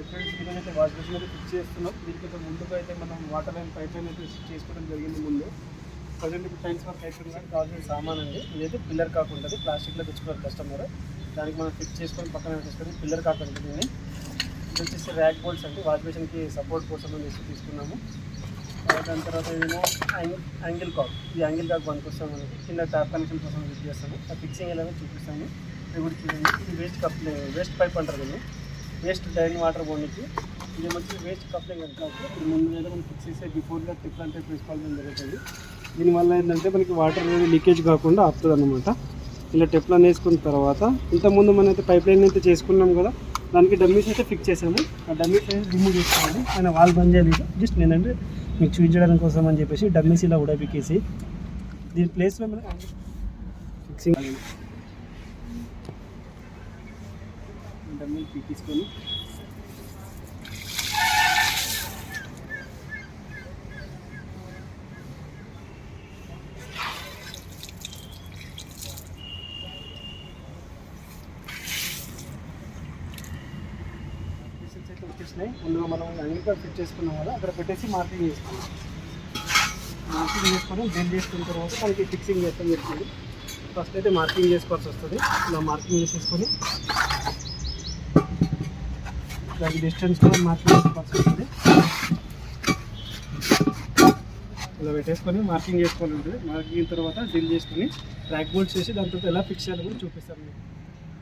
Friends ఈరోజైతే wash basin అయితే fix చేస్తున్నాం. దీనికైతే ముందుగా అయితే మనం వాటర్ లైన్ పైప్ లైన్ అయితే చేసుకోవడం జరిగింది ముందు. ప్రజెంట్ ఇప్పుడు టైల్స్ వర్క్ అయిపోయింది. కావాల్సిన సామాన్ అండి ఇదైతే పిల్లర్ కాక్ ఉంటుంది, ప్లాస్టిక్లో తెచ్చుకోవాలి కస్టమర్. దానికి మనం ఫిక్స్ చేసుకొని పక్కన పెట్టేసుకొని పిల్లర్ కాక్ ఉంటుంది. ఇది వచ్చేసి ర్యాక్ బోల్ట్స్ అంటే వాష్ బేసిన్కి సపోర్ట్ కోసం తీసుకున్నాము. దాని తర్వాత ఏమో యాంగిల్ కాక్. ఈ యాంగిల్ కాక్ పనికి వస్తాం మనకి కింద ట్యాప్ కనెక్షన్ కోసం యూజ్ చేస్తాము. ఆ ఫిక్సింగ్ ఎలా చూపిస్తాము. ఇది కూడా చూడండి. ఇది వేస్ట్ పైప్ అంటారు దీన్ని, వేస్ట్ డ్రైన్ వాటర్ పోనీకి. ఇది వచ్చి వేస్ట్ కప్లింగ్ అంటారు. ఇప్పుడు ముందు మీద మనం ఫిక్స్ చేసే బిఫోర్గా టిప్ అంటే వేసుకోవాల్సిన జరుగుతుంది. దీనివల్ల ఏంటంటే మనకి వాటర్ అనేది లీకేజ్ కాకుండా ఆపుతుంది అన్నమాట. ఇలా టెప్లను వేసుకున్న తర్వాత ఇంతకుముందు మనం అయితే పైప్ లైన్ అయితే చేసుకున్నాం కదా, దానికి డమ్మీస్ అయితే ఫిక్స్ చేసాము. ఆ డమ్మీస్ అయితే రిమూవ్ చేసుకోవాలి. ఆయన వాల్ బంద్ చేయలేదు, జస్ట్ నేనంటే మీకు చూపించడానికి కోసం అని చెప్పేసి డమ్మీస్ ఇలా ఉడబికేసి దీని ప్లేస్లో మనం ఫిక్సింగ్ డమ్మీ పీకేసుకొని అయితే వచ్చేసినాయి. ముందుగా మనం యాంగిల్ ఫిట్ చేసుకున్నాం కదా, అక్కడ పెట్టేసి మార్కింగ్ చేసుకున్నాం. మార్కింగ్ చేసుకొని బెండ్ చేసుకున్న తర్వాత దానికి ఫిక్సింగ్ చేస్తాం చెప్తుంది. ఫస్ట్ అయితే మార్కింగ్ చేసుకోవాల్సి వస్తుంది. ఇలా మార్కింగ్ చేసేసుకొని దానికి డిస్టెన్స్ కూడా మార్కింగ్ చేసుకోవాల్సి వస్తుంది. ఇలా పెట్టేసుకొని మార్కింగ్ చేసుకోవాలి ఉంటుంది. మార్కింగ్ తర్వాత డ్రిల్ చేసుకొని ర్యాక్ బోల్ట్స్ చేసి దాని తర్వాత ఎలా ఫిక్స్ చేయాలో కూడా చూపిస్తాను మీకు.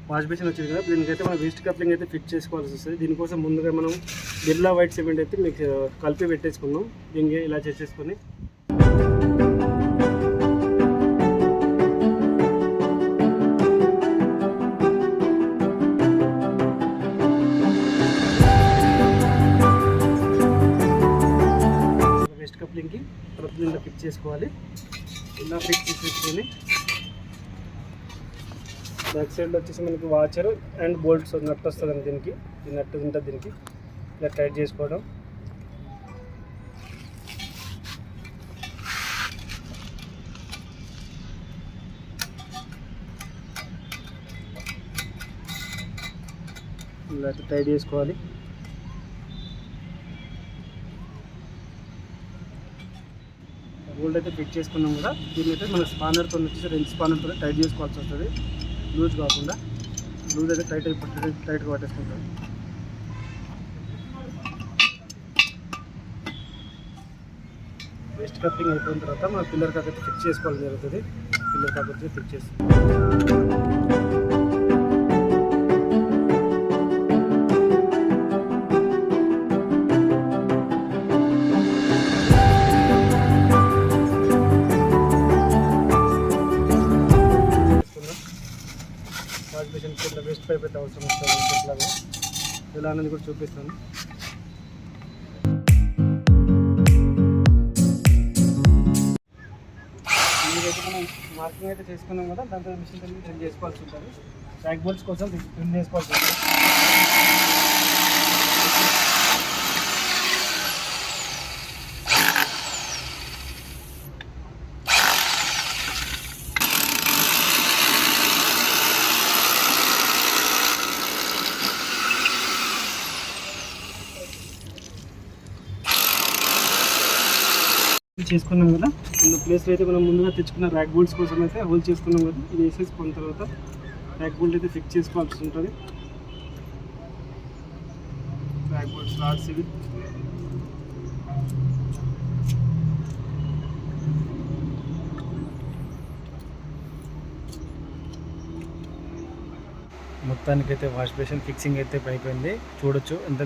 వాష్ బేసిన్ వచ్చింది కదా, దీనికైతే మనం వేస్ట్ కప్లింగ్ అయితే ఫిక్స్ చేసుకోవాల్సి వస్తుంది. దీనికోసం ముందుగా మనం బిర్లా వైట్ సిమెంట్ అయితే మీకు కలిపి పెట్టేసుకున్నాం. దీనికి ఇలా చేసేసుకొని వేస్ట్ కప్లింగ్కి దీనిలో ఫిక్స్ చేసుకోవాలి. ఇలా ఫిక్స్ చేసేసుకొని బ్యాక్ సైడ్లో వచ్చేసి మనకి వాచర్ అండ్ బోల్ట్స్ నట్ వస్తుందండి. దీనికి ఈ నట్టు ఉంటుంది, దీనికి ఇలా టైట్ చేసుకోవడం. ఇలా టైట్ చేసుకోవాలి. బోల్ట్ అయితే ఫిట్ చేసుకున్నాం కూడా, దీన్ని అయితే మన స్పానర్తో వచ్చేసి రెండు స్పానర్తో టైట్ చేసుకోవాల్సి వస్తుంది. లూజ్ కాకుండా, లూజ్ అయితే టైట్గా పట్టేసుకుంటాం. వేస్ట్ కప్లింగ్ అయిపోయిన తర్వాత మన పిల్లర్ కాక్ అయితే ఫిక్స్ చేసుకోవాలి జరుగుతుంది. పిల్లర్ కాక్ వచ్చి ఫిక్స్ చేస్తాం. వాష్ బేసిన్ కింద వేస్ట్ పైప్ అయితే అవసరం వస్తుంది. ఇట్లాగా ఎలా అనేది కూడా చూపిస్తాను. మీరైతే మనం మార్కింగ్ అయితే చేసుకున్నాం కదా, దాంతో మిషన్ డ్రిల్ చేసుకోవాల్సి ఉంటుంది. ర్యాక్ బోల్ట్స్ కోసం డ్రిల్ చేసుకోవాల్సి ఉంటుంది. చేసుకున్నాం కదా, இந்த ప్లేస్లో అయితే మనం ముందుగా తెచ్చుకున్న ర్యాక్ బోల్ట్స్ కోసం అయితే హోల్ చేసుకున్నాం కదా, ఇది వేసేసుకున్న తర్వాత ర్యాక్ బోల్ట్ అయితే ఫిక్స్ చేసుకోవాల్సి ఉంటుంది. ర్యాక్ బోల్ట్ స్లాట్స్ ఇవి మొత్తానికైతే వాష్ బేసిన్ ఫిక్సింగ్ అయితే అయిపోయింది. చూడొచ్చు ఎంత